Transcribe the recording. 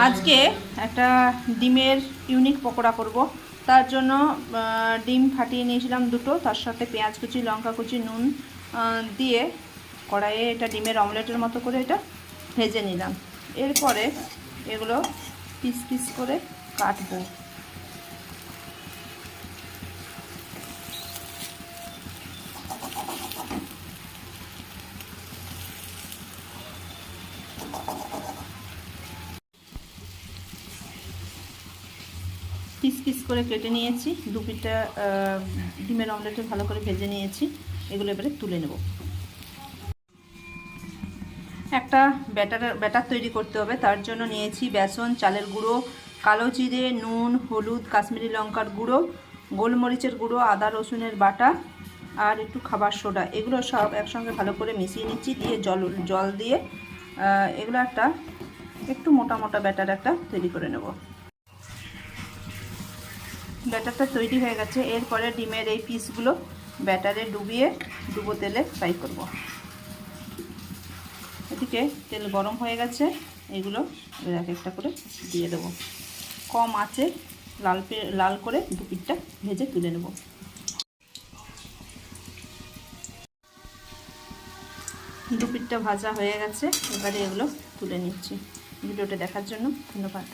আজকে একটা ডিমের ইউনিক পকোড়া করব। তার জন্য ডিম ফাটিয়ে নিয়েছিলাম দুটো, তার সাথে পেঁয়াজ কুচি, লঙ্কা কুচি, নুন দিয়ে কড়াইয়ে এটা ডিমের অমলেটের মতো করে এটা ভেজে নিলাম। এরপরে এগুলো পিস পিস করে কাটবো। পিস পিস করে কেটে নিয়েছি, দু পিঠটা ডিমের অমলেটে ভালো করে ভেজে নিয়েছি। এগুলো এবারে তুলে নেব। একটা ব্যাটার তৈরি করতে হবে। তার জন্য নিয়েছি বেসন, চালের গুঁড়ো, কালো জিরে, নুন, হলুদ, কাশ্মীরি লঙ্কার গুঁড়ো, গোলমরিচের গুঁড়ো, আদা রসুনের বাটা আর একটু খাবার সোডা। এগুলো সব একসঙ্গে ভালো করে মিশিয়ে নিচ্ছি, দিয়ে জল দিয়ে এগুলো একটু মোটা মোটা ব্যাটার একটা তৈরি করে নেব। ব্যাটারটা তৈরি হয়ে গেছে। এরপরে ডিমের এই পিসগুলো ব্যাটারে ডুবো তেলে ফ্রাই করব। এদিকে তেল গরম হয়ে গেছে, এগুলো এক একটা করে দিয়ে দেবো। কম আঁচে লাল করে দু পিঠটা ভেজে তুলে নেব। দু পিঠটা ভাজা হয়ে গেছে, এবারে এগুলো তুলে নিচ্ছি। ভিডিওটা দেখার জন্য ধন্যবাদ।